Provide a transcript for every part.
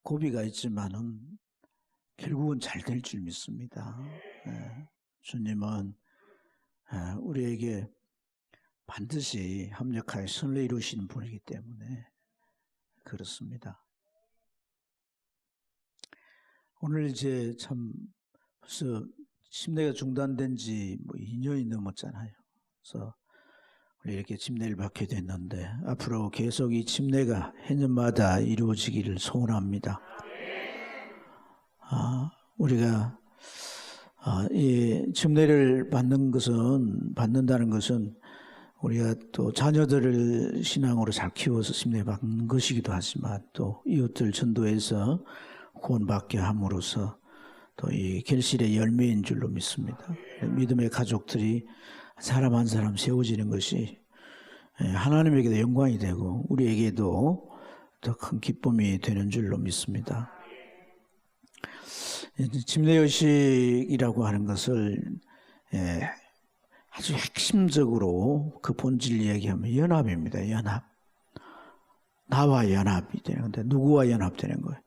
고비가 있지만은 결국은 잘 될 줄 믿습니다. 주님은 우리에게 반드시 합력하여 선을 이루시는 분이기 때문에 그렇습니다. 오늘 이제 참 벌써 침례가 중단된 지 2년이 넘었잖아요. 그래서 우리 이렇게 침례를 받게 됐는데 앞으로 계속 이 침례가 해년마다 이루어지기를 소원합니다. 우리가 이 침례를 받는다는 것은 우리가 또 자녀들을 신앙으로 잘 키워서 침례 받는 것이기도 하지만 또 이웃들 전도해서 구원받게 함으로써 또 이 결실의 열매인 줄로 믿습니다. 믿음의 가족들이 사람 한 사람 세워지는 것이 하나님에게도 영광이 되고 우리에게도 더 큰 기쁨이 되는 줄로 믿습니다. 침례의식이라고 하는 것을 아주 핵심적으로 그 본질 이야기하면 연합입니다. 연합. 나와 연합이 되는 건데 누구와 연합되는 거예요?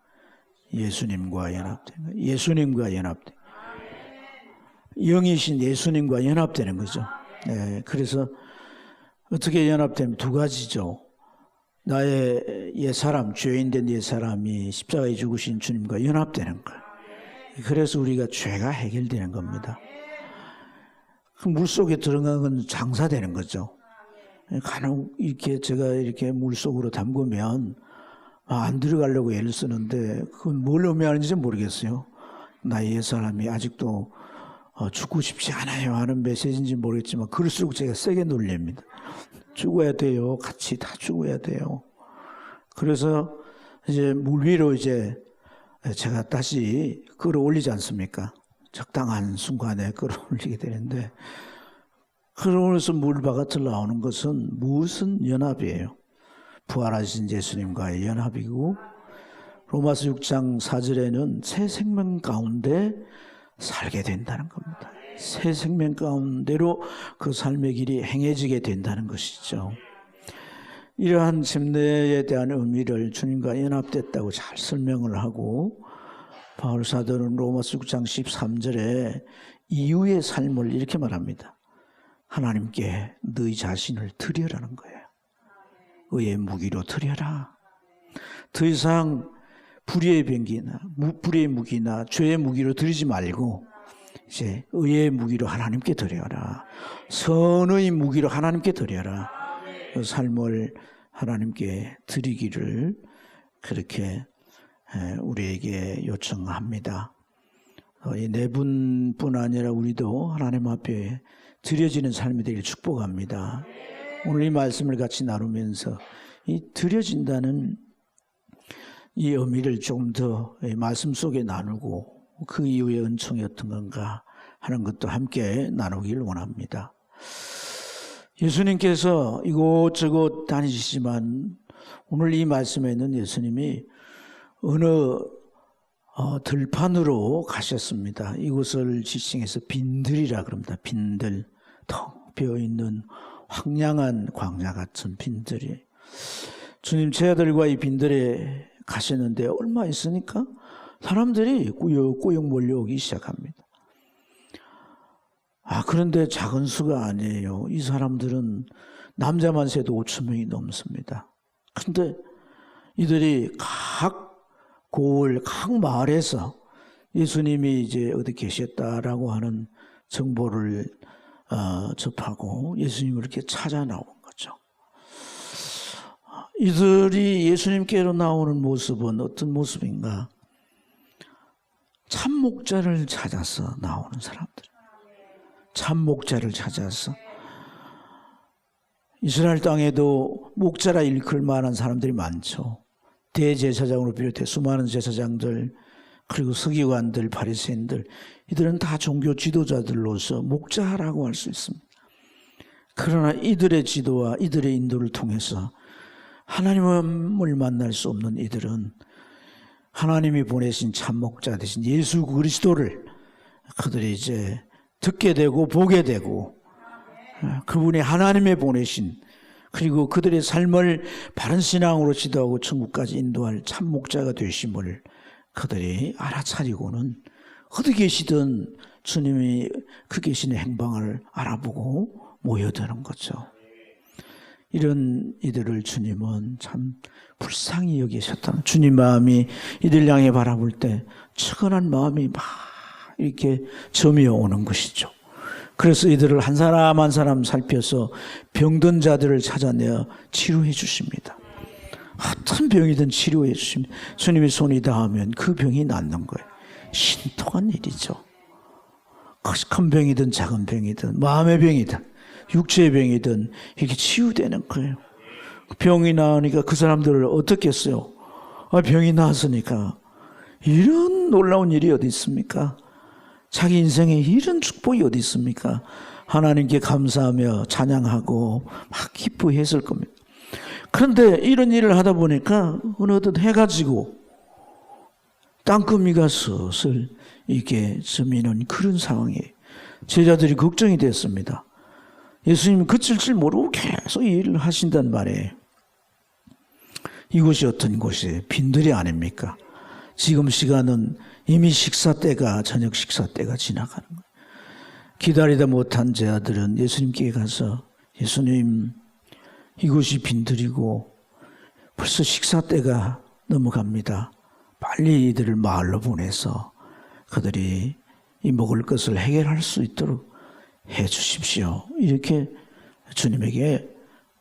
예수님과 연합되는 거예요. 예수님과 연합되는 거예요. 영이신 예수님과 연합되는 거죠. 그래서 어떻게 연합되면 두 가지죠. 나의 옛사람, 죄인된 옛사람이 십자가에 죽으신 주님과 연합되는 거예요. 그래서 우리가 죄가 해결되는 겁니다. 그 물속에 들어간 건 장사되는 거죠. 간혹 이렇게 제가 이렇게 물속으로 담그면 안 들어가려고 애를 쓰는데 그건 뭘 의미하는지 모르겠어요. 나의 옛사람이 아직도 죽고 싶지 않아요 하는 메시지인지 모르겠지만 그럴수록 제가 세게 놀립니다. 죽어야 돼요. 같이 다 죽어야 돼요. 그래서 이제 물 위로 이제 제가 다시 끌어올리지 않습니까? 적당한 순간에 끌어올리게 되는데 그러면서 물 바깥으로 나오는 것은 무슨 연합이에요? 부활하신 예수님과의 연합이고 로마서 6장 4절에는 새 생명 가운데 살게 된다는 겁니다. 새 생명 가운데로 그 삶의 길이 행해지게 된다는 것이죠. 이러한 침례에 대한 의미를 주님과 연합됐다고 잘 설명을 하고 바울 사도는 로마서 6장 13절에 이후의 삶을 이렇게 말합니다. 하나님께 너희 자신을 드려라는 거예요. 의의 무기로 드려라. 더 이상 불의의 무기나 죄의 무기로 드리지 말고 이제 의의 무기로 하나님께 드려라. 선의 무기로 하나님께 드려라. 그 삶을 하나님께 드리기를 그렇게 우리에게 요청합니다. 이 네 분뿐 아니라 우리도 하나님 앞에 드려지는 삶이 되길 축복합니다. 오늘 이 말씀을 같이 나누면서 이 드려진다는 이 의미를 좀 더 말씀 속에 나누고 그 이후의 은총이 어떤 건가 하는 것도 함께 나누길 원합니다. 예수님께서 이곳저곳 다니시지만 오늘 이 말씀에는 예수님이 어느 들판으로 가셨습니다. 이곳을 지칭해서 빈들이라 그럽니다. 빈들, 텅 비어있는 황량한 광야 같은 빈들이. 주님 제 아들과 이 빈들에 가셨는데 얼마 있으니까 사람들이 꾸역꾸역 몰려오기 시작합니다. 그런데 작은 수가 아니에요. 이 사람들은 남자만 세도 5천 명이 넘습니다. 그런데 이들이 각 고을, 각 마을에서 예수님이 이제 어디 계셨다라고 하는 정보를 접하고 예수님을 이렇게 찾아 나온 거죠. 이들이 예수님께로 나오는 모습은 어떤 모습인가? 참 목자를 찾아서 나오는 사람들. 참 목자를 찾아서. 이스라엘 땅에도 목자라 일컬 만한 사람들이 많죠. 대제사장으로 비롯해 수많은 제사장들 그리고 서기관들, 바리새인들 이들은 다 종교 지도자들로서 목자라고 할 수 있습니다. 그러나 이들의 지도와 이들의 인도를 통해서 하나님을 만날 수 없는 이들은 하나님이 보내신 참 목자 되신 예수 그리스도를 그들이 이제 듣게 되고 보게 되고 그분이 하나님의 보내신 그리고 그들의 삶을 바른 신앙으로 지도하고 천국까지 인도할 참 목자가 되심을 그들이 알아차리고는 어디 계시든 주님이 그 계시는 행방을 알아보고 모여드는 거죠. 이런 이들을 주님은 참 불쌍히 여기셨다. 주님 마음이 이들 향해 바라볼 때 측은한 마음이 막 이렇게 점이어 오는 것이죠. 그래서 이들을 한 사람 한 사람 살펴서 병든 자들을 찾아내어 치료해 주십니다. 어떤 병이든 치료해 주십니다. 주님의 손이 닿으면 그 병이 낫는 거예요. 신통한 일이죠. 큰 병이든 작은 병이든 마음의 병이든 육체의 병이든 이렇게 치유되는 거예요. 병이 나으니까 그 사람들을 어떻게 했어요? 병이 나았으니까 이런 놀라운 일이 어디 있습니까? 자기 인생에 이런 축복이 어디 있습니까? 하나님께 감사하며 찬양하고 막 기뻐했을 겁니다. 그런데 이런 일을 하다 보니까 어느덧 해가 지고 땅거미가 슬슬 이렇게 스미는 그런 상황에 제자들이 걱정이 됐습니다. 예수님이 그칠 줄 모르고 계속 이 일을 하신단 말이에요. 이곳이 어떤 곳이에요? 빈들이 아닙니까? 지금 시간은 이미 식사 때가 저녁 식사 때가 지나가는 거예요. 기다리다 못한 제자들은 예수님께 가서 예수님 이곳이 빈들이고 벌써 식사 때가 넘어갑니다. 빨리 이들을 마을로 보내서 그들이 이 먹을 것을 해결할 수 있도록 해 주십시오. 이렇게 주님에게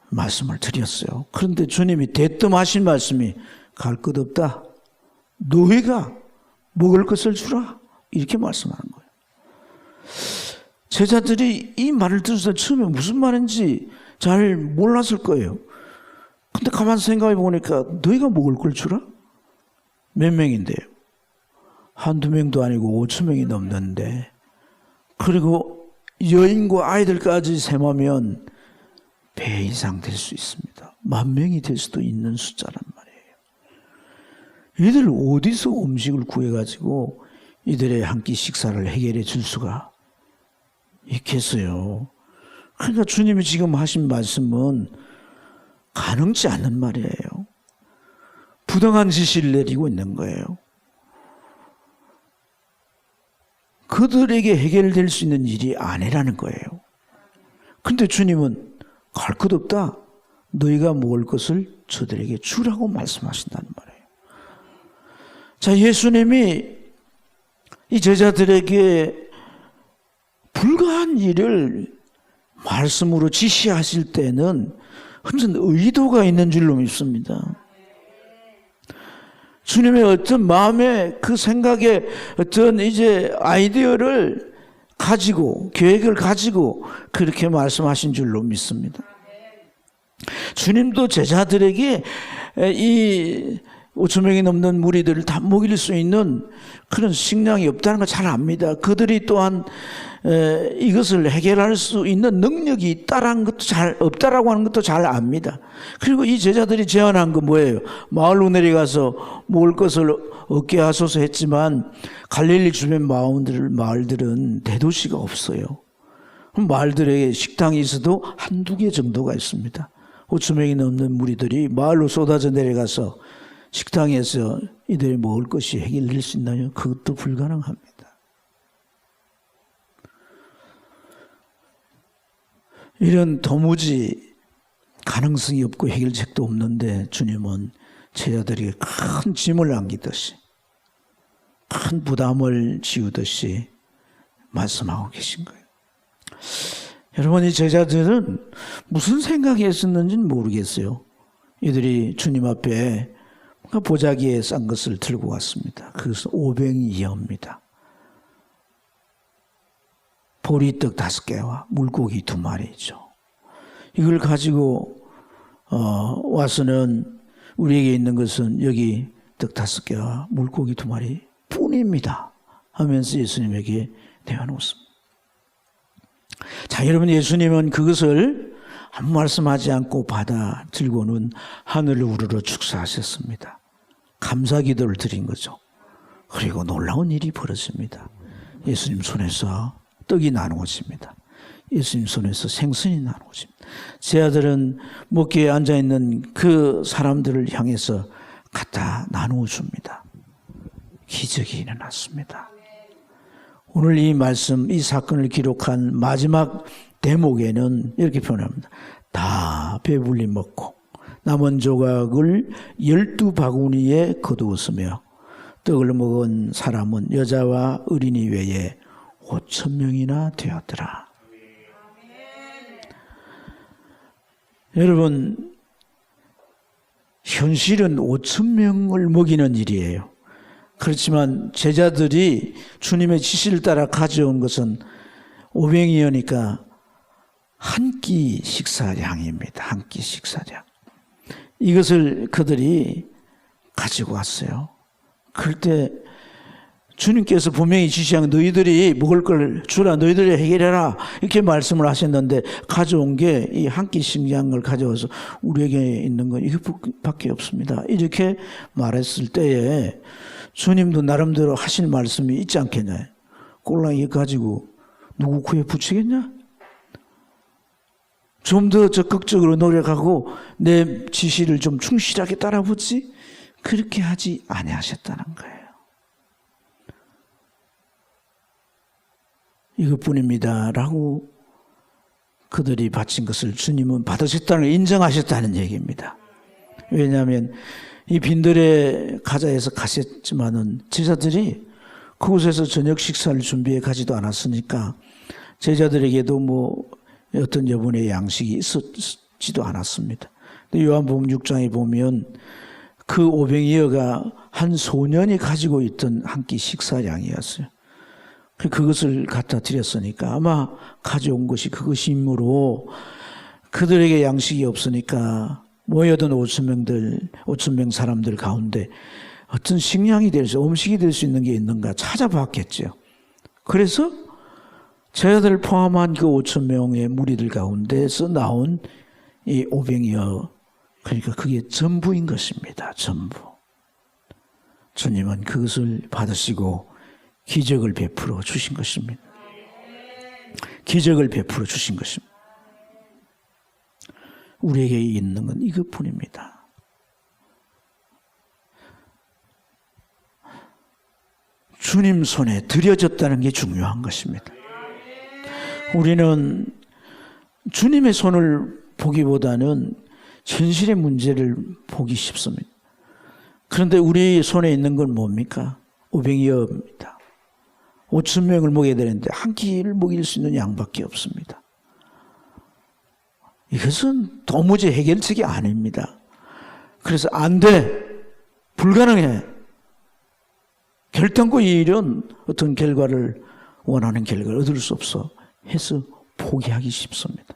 말씀을 드렸어요. 그런데 주님이 대뜸 하신 말씀이 갈 것 없다. 너희가 먹을 것을 주라. 이렇게 말씀하는 거예요. 제자들이 이 말을 들어서 처음에 무슨 말인지 잘 몰랐을 거예요. 근데 가만히 생각해 보니까 너희가 먹을 걸 주라? 몇 명인데요? 한두 명도 아니고 5천 명이 넘는데, 그리고 여인과 아이들까지 셈하면 배 이상 될 수 있습니다. 10,000명이 될 수도 있는 숫자란 말이에요. 이들 어디서 음식을 구해가지고 이들의 한 끼 식사를 해결해 줄 수가 있겠어요. 그러니까 주님이 지금 하신 말씀은 가능치 않는 말이에요. 부당한 지시를 내리고 있는 거예요. 그들에게 해결될 수 있는 일이 아니라는 거예요. 그런데 주님은 갈 것 없다. 너희가 먹을 것을 저들에게 주라고 말씀하신다는 말이에요. 자, 예수님이 이 제자들에게 불가한 일을 말씀으로 지시하실 때는 흔한 의도가 있는 줄로 믿습니다. 주님의 어떤 마음에 그 생각에 어떤 이제 아이디어를 가지고 계획을 가지고 그렇게 말씀하신 줄로 믿습니다. 주님도 제자들에게 이 5,000명이 넘는 무리들을 다 먹일 수 있는 그런 식량이 없다는 걸 잘 압니다. 그들이 또한 이것을 해결할 수 있는 능력이 있다라는 것도 없다라고 하는 것도 잘 압니다. 그리고 이 제자들이 제안한 건 뭐예요? 마을로 내려가서 먹을 것을 얻게 하소서 했지만 갈릴리 주변 마을들은 대도시가 없어요. 마을들에게 식당이 있어도 한두 개 정도가 있습니다. 5,000명이 넘는 무리들이 마을로 쏟아져 내려가서 식당에서 이들이 먹을 것이 해결될 수 있나요? 그것도 불가능합니다. 이런 도무지 가능성이 없고 해결책도 없는데 주님은 제자들에게 큰 짐을 안기듯이 큰 부담을 지우듯이 말씀하고 계신 거예요. 여러분, 이 제자들은 무슨 생각이 있었는지는 모르겠어요. 이들이 주님 앞에 보자기에 싼 것을 들고 왔습니다. 그것은 500이어입니다. 보리떡 5개와 물고기 2마리죠. 이걸 가지고 와서는 우리에게 있는 것은 여기 떡 5개와 물고기 2마리 뿐입니다 하면서 예수님에게 내어놓습니다. 자, 여러분, 예수님은 그것을 아무 말씀하지 않고 받아 들고는 하늘을 우러러 축사하셨습니다. 감사 기도를 드린 거죠. 그리고 놀라운 일이 벌어집니다. 예수님 손에서 떡이 나누어집니다. 예수님 손에서 생선이 나누어집니다. 제 아들은 목계에 앉아있는 그 사람들을 향해서 갖다 나누어 줍니다. 기적이 일어났습니다. 오늘 이 말씀, 이 사건을 기록한 마지막 대목에는 이렇게 표현합니다. 다 배불리 먹고 남은 조각을 12바구니에 거두었으며 떡을 먹은 사람은 여자와 어린이 외에 5,000명이나 되었더라. 여러분, 현실은 5,000명을 먹이는 일이에요. 그렇지만 제자들이 주님의 지시를 따라 가져온 것은 500이니까 한 끼 식사량입니다. 한 끼 식사량. 이것을 그들이 가지고 왔어요. 그럴 때 주님께서 분명히 지시한 너희들이 먹을 걸 주라, 너희들이 해결해라 이렇게 말씀을 하셨는데 가져온 게 이 한 끼 식량을 가져와서 우리에게 있는 건 이것밖에 없습니다. 이렇게 말했을 때에 주님도 나름대로 하실 말씀이 있지 않겠냐. 꼴랑이 가지고 누구 코에 붙이겠냐? 좀 더 적극적으로 노력하고 내 지시를 좀 충실하게 따라붙지? 그렇게 하지 아니하셨다는 거예요. 이것뿐입니다 라고 그들이 바친 것을 주님은 받으셨다는 걸 인정하셨다는 얘기입니다. 왜냐하면 이 빈들의 가자에서 가셨지만은 제자들이 그곳에서 저녁 식사를 준비해 가지도 않았으니까 제자들에게도 뭐 어떤 여분의 양식이 있었지도 않았습니다. 요한복음 6장에 보면 그 500여가 한 소년이 가지고 있던 한 끼 식사량이었어요. 그것을 갖다 드렸으니까 아마 가져온 것이 그것이므로 그들에게 양식이 없으니까 모여든 5,000명 사람들 가운데 어떤 식량이 될 수, 음식이 될 수 있는 게 있는가 찾아봤겠죠. 그래서 제자들을 포함한 그 5,000명의 무리들 가운데서 나온 이 500여, 그러니까 그게 전부인 것입니다. 전부. 주님은 그것을 받으시고 기적을 베풀어 주신 것입니다. 기적을 베풀어 주신 것입니다. 우리에게 있는 건 이것뿐입니다. 주님 손에 드려졌다는 게 중요한 것입니다. 우리는 주님의 손을 보기보다는 현실의 문제를 보기 쉽습니다. 그런데 우리 손에 있는 건 뭡니까? 500여입니다. 5,000명을 먹여야 되는데 한 끼를 먹일 수 있는 양밖에 없습니다. 이것은 도무지 해결책이 아닙니다. 그래서 안 돼. 불가능해. 결단코 이 일은 어떤 결과를 원하는 결과를 얻을 수 없어 해서 포기하기 쉽습니다.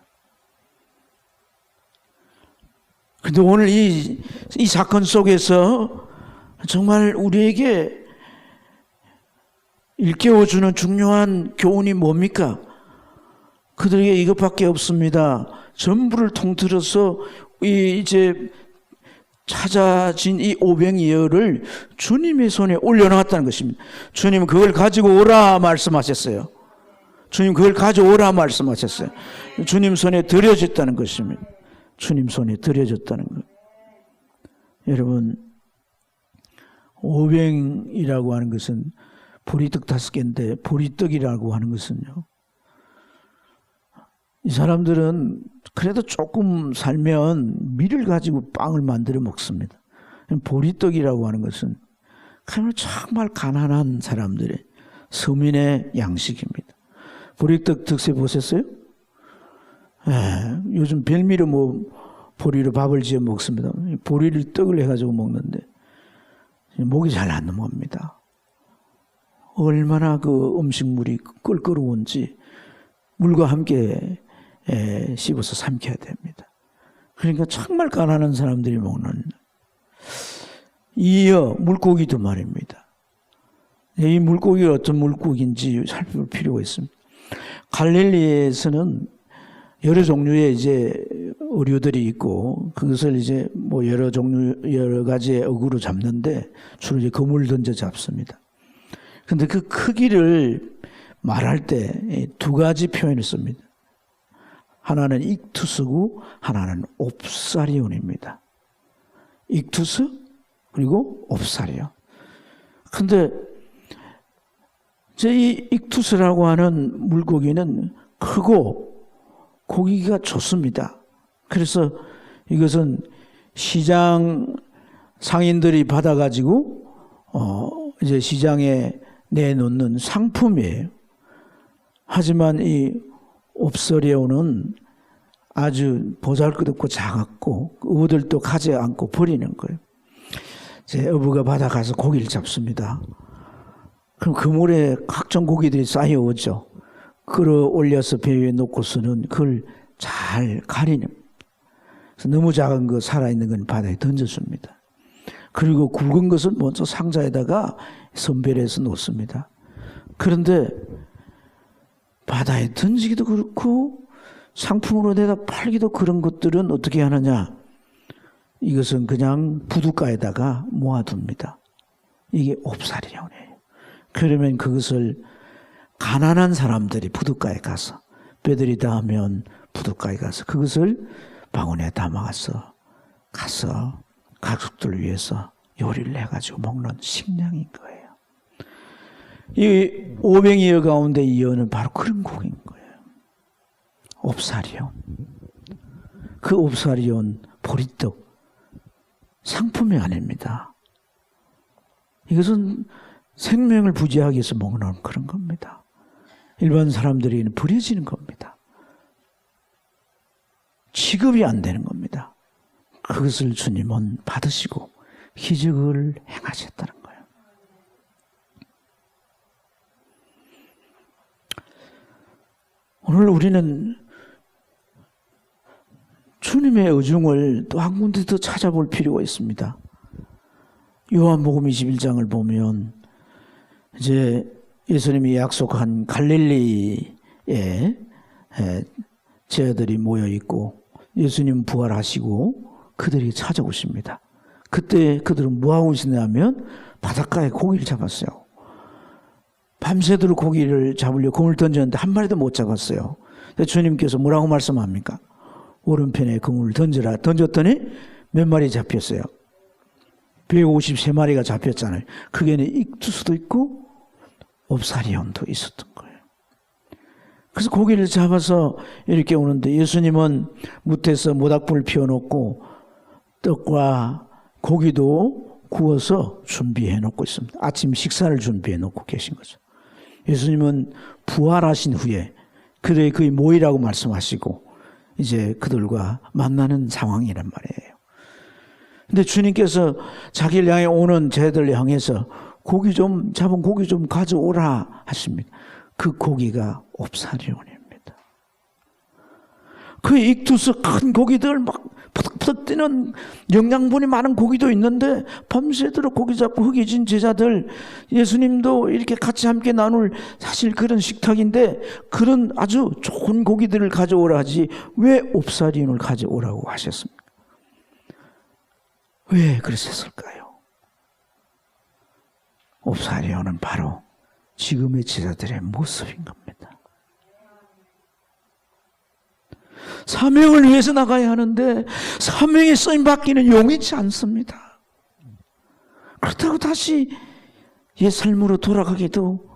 그런데 오늘 이 사건 속에서 정말 우리에게 일깨워주는 중요한 교훈이 뭡니까? 그들에게 이것밖에 없습니다. 전부를 통틀어서 이제 찾아진 이 500여를 주님의 손에 올려놓았다는 것입니다. 주님은 그걸 가지고 오라 말씀하셨어요. 주님 그걸 가져오라 말씀하셨어요. 주님 손에 드려졌다는 것입니다. 주님 손에 드려졌다는 것. 여러분 500이라고 하는 것은 보리떡 5개인데 보리떡이라고 하는 것은요. 이 사람들은 그래도 조금 살면 밀을 가지고 빵을 만들어 먹습니다. 보리떡이라고 하는 것은 정말 가난한 사람들의 서민의 양식입니다. 보리떡 특색 보셨어요? 요즘 별미로 보리로 밥을 지어 먹습니다. 보리를 떡을 해가지고 먹는데 목이 잘 안 넘어갑니다. 얼마나 그 음식물이 끓거로운지 물과 함께 씹어서 삼켜야 됩니다. 그러니까 정말 가난한 사람들이 먹는 이어 물고기도 말입니다. 이 물고기가 어떤 물고기인지 살펴볼 필요가 있습니다. 갈릴리에서는 여러 종류의 이제 어류들이 있고 그것을 이제 여러 가지의 어구로 잡는데 주로 이제 그물 던져 잡습니다. 근데 그 크기를 말할 때 2가지 표현을 씁니다. 하나는 익투스고 하나는 옵사리온입니다. 익투스 그리고 옵사리온. 근데 이 익투스라고 하는 물고기는 크고 고기가 좋습니다. 그래서 이것은 시장 상인들이 받아가지고 이제 시장에 내놓는 상품이에요. 하지만 이 옵사리온은 아주 보잘것없고 작았고 어부들도 가지 않고 버리는 거예요. 제 어부가 바다 가서 고기를 잡습니다. 그럼 그물에 각종 고기들이 쌓여오죠. 끌어올려서 배 위에 놓고서는 그걸 잘 가리는. 그래서 너무 작은 거 살아있는 건 바다에 던져줍니다. 그리고 굵은 것은 먼저 상자에다가 선별해서 놓습니다. 그런데 바다에 던지기도 그렇고 상품으로 내다 팔기도 그런 것들은 어떻게 하느냐? 이것은 그냥 부둣가에다가 모아둡니다. 이게 옵사리온이에요. 그러면 그것을 가난한 사람들이 부둣가에 가서 배들이 닿으면 부둣가에 가서 그것을 바구니에 담아서 가서 가족들 위해서 요리를 해가지고 먹는 식량인 거예요. 이 오병이어 가운데 이 어는 바로 그런 고기인 거예요. 옵사리온. 그 옵사리온 보리떡 상품이 아닙니다. 이것은 생명을 부지하기 위해서 먹는 그런 겁니다. 일반 사람들에게는 버려지는 겁니다. 취급이 안 되는 겁니다. 그것을 주님은 받으시고 기적을 행하셨다는 거예요. 오늘 우리는 주님의 의중을 또 한 군데 더 찾아볼 필요가 있습니다. 요한복음 21장을 보면 이제 예수님이 약속한 갈릴리에 제자들이 모여 있고 예수님 부활하시고 그들이 찾아오십니다. 그때 그들은 뭐하고 있었냐면 바닷가에 고기를 잡았어요. 밤새도록 고기를 잡으려고 그물 던졌는데 한 마리도 못 잡았어요. 주님께서 뭐라고 말씀합니까? 오른편에 그물을 던져라. 던졌더니 몇 마리 잡혔어요? 153마리가 잡혔잖아요. 그게는 익투스도 있고 옵사리온도 있었던 거예요. 그래서 고기를 잡아서 이렇게 오는데 예수님은 무태에서 모닥불을 피워놓고 떡과 고기도 구워서 준비해 놓고 있습니다. 아침 식사를 준비해 놓고 계신 거죠. 예수님은 부활하신 후에 그들이 거의 모이라고 말씀하시고 이제 그들과 만나는 상황이란 말이에요. 근데 주님께서 자기를 향해 오는 제자들을 향해서 잡은 고기 좀 가져오라 하십니다. 그 고기가 옵사리온입니다. 그 익투스 큰 고기들 막 푸득푸득 뛰는 영양분이 많은 고기도 있는데 밤새도록 고기 잡고 허기진 제자들, 예수님도 이렇게 같이 함께 나눌 사실 그런 식탁인데 그런 아주 좋은 고기들을 가져오라 하지 왜 옵사리온을 가져오라고 하셨습니까? 왜 그랬을까요? 옵사리온은 바로 지금의 제자들의 모습인 겁니다. 사명을 위해서 나가야 하는데 사명에 쓰임 받기는 용이치 않습니다. 그렇다고 다시 옛 삶으로 돌아가기도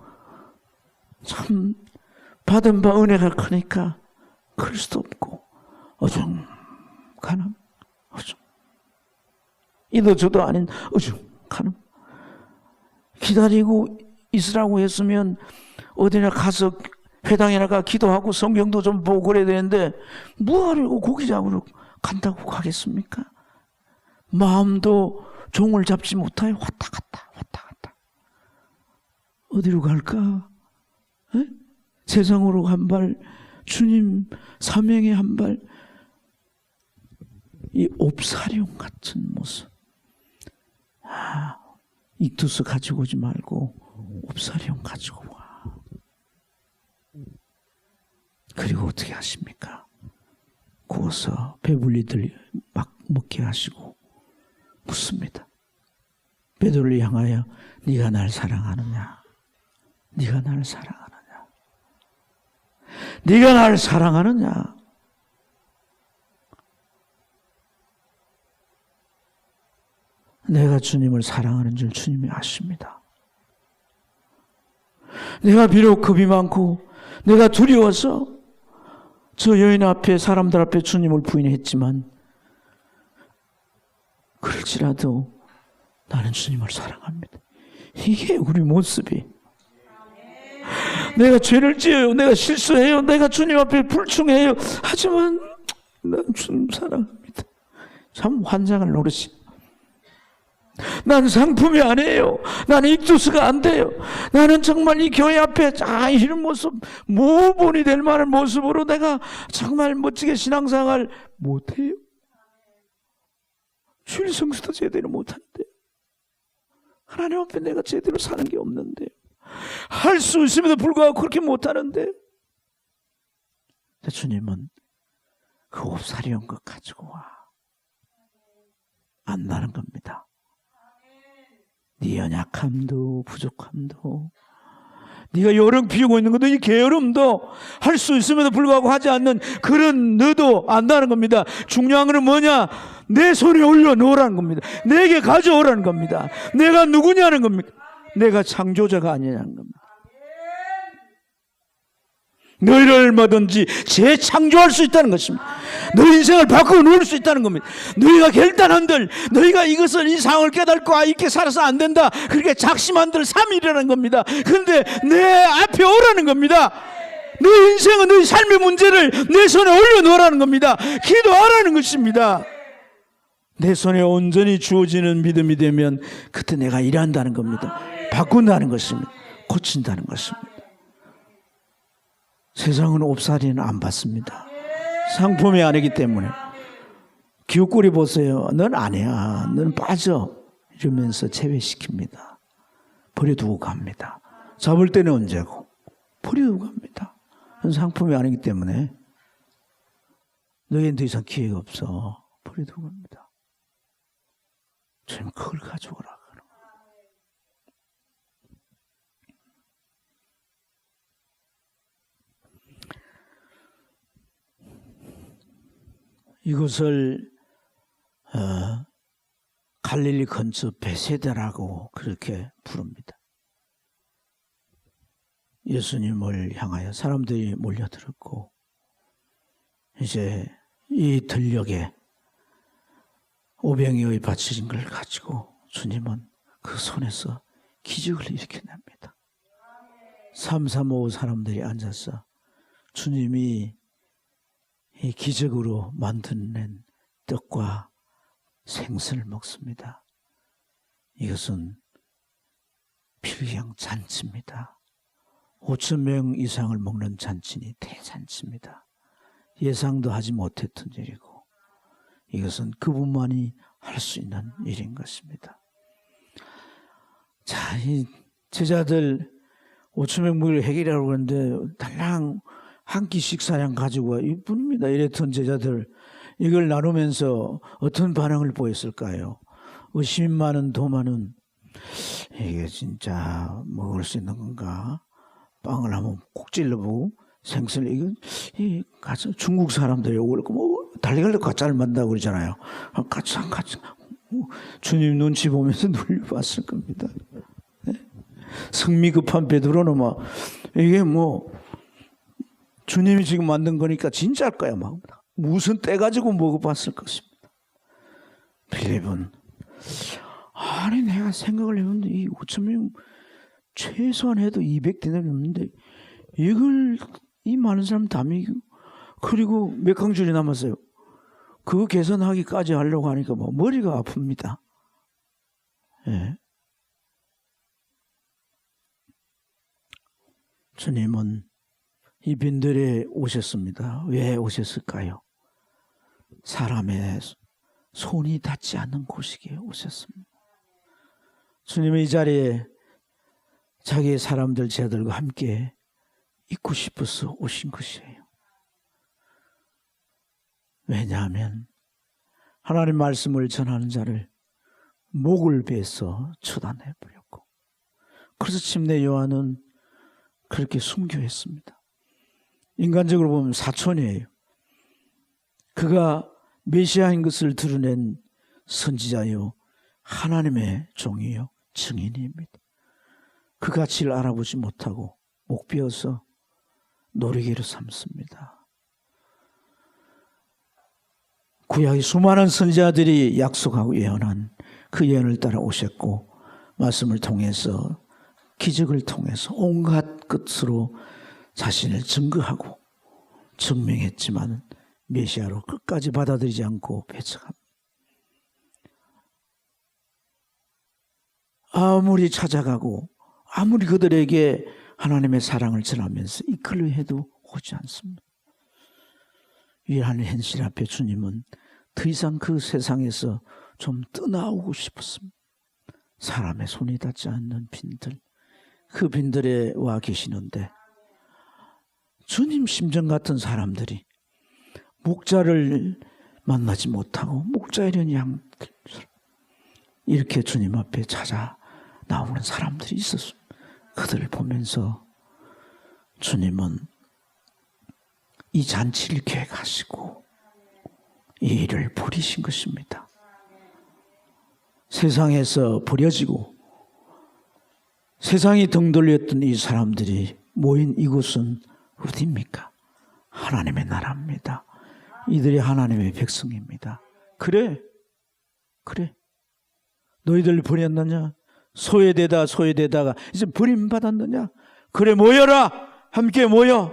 참 받은 바 은혜가 크니까 그럴 수도 없고 어중간함 이도 저도 아닌 어중간함 기다리고 있으라고 했으면 어디나 가서 회당에 나가 기도하고 성경도 좀 보고 그래야 되는데 뭐하려고 고기 잡으러 간다고 가겠습니까? 마음도 종을 잡지 못하여 왔다 갔다 어디로 갈까? 에? 세상으로 한 발, 주님 사명에 한 발. 이 옵사리온 같은 모습. 익투스 가지고 오지 말고 옵사리온 가지고 와. 그리고 어떻게 하십니까? 구워서 배불리들 막 먹게 하시고 묻습니다. 베드로를 향하여 네가 날 사랑하느냐? 네가 날 사랑하느냐? 네가 날 사랑하느냐? 내가 주님을 사랑하는 줄 주님이 아십니다. 내가 비록 겁이 많고 내가 두려워서 저 여인 앞에 사람들 앞에 주님을 부인했지만 그럴지라도 나는 주님을 사랑합니다. 이게 우리 모습이. 내가 죄를 지어요. 내가 실수해요. 내가 주님 앞에 불충해요. 하지만 난 주님 사랑합니다. 참 환장을 노릇이. 난 상품이 아니에요. 나는 입두스가 안 돼요. 나는 정말 이 교회 앞에 이런 모습, 모본이 될 만한 모습으로 내가 정말 멋지게 신앙생활 못해요. 주일 성수도 제대로 못한대. 하나님 앞에 내가 제대로 사는 게 없는데, 할 수 있음에도 불구하고 그렇게 못하는데, 주님은 그 옵사리온 것 가지고 와. 안 나는 겁니다. 네 연약함도 부족함도, 네가 요령 피우고 있는 것도, 이 게으름도, 할 수 있음에도 불구하고 하지 않는 그런 너도 안다는 겁니다. 중요한 것은 뭐냐? 내 손에 올려놓으라는 겁니다. 내게 가져오라는 겁니다. 내가 누구냐는 겁니다. 내가 창조자가 아니냐는 겁니다. 너희를 얼마든지 재창조할 수 있다는 것입니다. 너희 인생을 바꾸어 놓을 수 있다는 겁니다. 너희가 결단한들, 너희가 이것을, 이 상황을 깨닫고 이렇게 살아서 안 된다, 그렇게 작심한들 3일이라는 겁니다. 그런데 내 앞에 오라는 겁니다. 너희 인생은, 너희 삶의 문제를 내 손에 올려놓으라는 겁니다. 기도하라는 것입니다. 내 손에 온전히 주어지는 믿음이 되면 그때 내가 일한다는 겁니다. 바꾼다는 것입니다. 고친다는 것입니다. 세상은 옵사리는 안 받습니다. 상품이 아니기 때문에. 기웃거리 보세요. 넌 아니야. 넌 빠져. 이러면서 제외시킵니다. 버려두고 갑니다. 잡을 때는 언제고 버려두고 갑니다. 넌 상품이 아니기 때문에 너희는 더 이상 기회가 없어. 버려두고 갑니다. 주님 그걸 가져오라. 이것을 갈릴리 근처 베세다라고 그렇게 부릅니다. 예수님을 향하여 사람들이 몰려들었고, 이제 이 들녘에 오병이어의 바치린 걸 가지고 주님은 그 손에서 기적을 일으켜냅니다. 335 사람들이 앉아서 주님이 이 기적으로 만들어낸 떡과 생선을 먹습니다. 이것은 필경 잔치입니다. 5,000명 이상을 먹는 잔치니 대잔치입니다. 예상도 하지 못했던 일이고, 이것은 그분만이 할 수 있는 일인 것입니다. 자, 이 제자들 5,000명 먹을 해결하라고 그러는데 달랑 한 끼 식사량 가지고 와. 이뿐입니다. 이랬던 제자들, 이걸 나누면서 어떤 반응을 보였을까요? 의심 많은 도마는 이게 진짜 먹을 수 있는 건가? 빵을 한번 콕 찔러보고 생선을, 이거 가서 중국 사람들이 오고 뭐 달리갈래 가짜를 만든다고 그러잖아요. 가짜 주님 눈치 보면서 놀려봤을 겁니다. 네? 성미 급한 베드로는 막 이게 뭐 주님이 지금 만든 거니까 진짜일 거야 막 무슨 때 가지고 먹어봤을 것입니다. 빌립은 아니 내가 생각을 해봤는데 이 5,000명 최소한 해도 200대는 넘는데 이걸 이 많은 사람 다 먹이고, 그리고 몇 강줄이 남았어요. 그거 계산하기까지 하려고 하니까 뭐 머리가 아픕니다. 예. 주님은 이 빈들에 오셨습니다. 왜 오셨을까요? 사람의 손이 닿지 않는 곳에 오셨습니다. 주님은 이 자리에 자기의 사람들, 제자들과 함께 있고 싶어서 오신 것이에요. 왜냐하면 하나님 말씀을 전하는 자를 목을 베서 처단해버렸고, 그래서 침례 요한은 그렇게 순교했습니다. 인간적으로 보면 사촌이에요. 그가 메시아인 것을 드러낸 선지자요 하나님의 종이요 증인입니다. 그 가치를 알아보지 못하고 목 비어서 놀이개로 삼습니다. 구약의 수많은 선지자들이 약속하고 예언한 그 예언을 따라 오셨고 말씀을 통해서 기적을 통해서 온갖 것으로 자신을 증거하고 증명했지만 메시아로 끝까지 받아들이지 않고 배척합니다. 아무리 찾아가고 아무리 그들에게 하나님의 사랑을 전하면서 이끌려 해도 오지 않습니다. 위대한 현실 앞에 주님은 더 이상 그 세상에서 좀 떠나오고 싶었습니다. 사람의 손이 닿지 않는 빈들, 그 빈들에 와 계시는데 주님 심정 같은 사람들이 목자를 만나지 못하고 목자 이런 양들 이렇게 주님 앞에 찾아 나오는 사람들이 있었습니다. 그들을 보면서 주님은 이 잔치를 계획하시고 이 일을 벌이신 것입니다. 세상에서 버려지고 세상이 등 돌렸던 이 사람들이 모인 이곳은 어디입니까? 하나님의 나라입니다. 이들이 하나님의 백성입니다. 그래 너희들 버렸느냐? 소외되다가 이제 버림받았느냐? 그래 모여라. 함께 모여.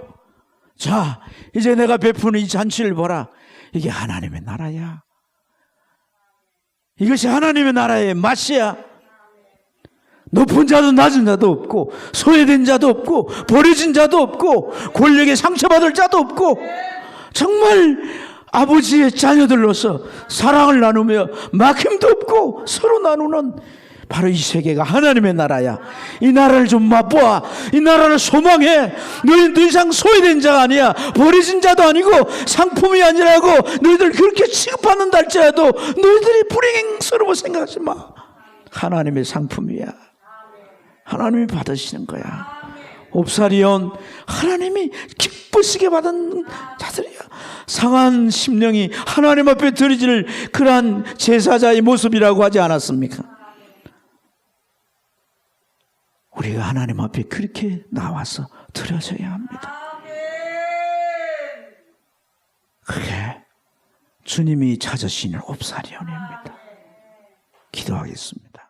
자 이제 내가 베푸는 이 잔치를 보라. 이게 하나님의 나라야. 이것이 하나님의 나라의 맛이야. 높은 자도 낮은 자도 없고 소외된 자도 없고 버려진 자도 없고 권력에 상처받을 자도 없고 정말 아버지의 자녀들로서 사랑을 나누며 막힘도 없고 서로 나누는 바로 이 세계가 하나님의 나라야. 이 나라를 좀 맛보아. 이 나라를 소망해. 너희는 더 이상 소외된 자가 아니야. 버려진 자도 아니고 상품이 아니라고 너희들 그렇게 취급받는다 할지라도 너희들이 불행스러워 생각하지 마. 하나님의 상품이야. 하나님이 받으시는 거야. 옵사리온 하나님이 기쁘시게 받은 자들이야. 상한 심령이 하나님 앞에 드리질 그러한 제사자의 모습이라고 하지 않았습니까? 우리가 하나님 앞에 그렇게 나와서 드려져야 합니다. 그게 주님이 찾으시는 옵사리온입니다. 기도하겠습니다.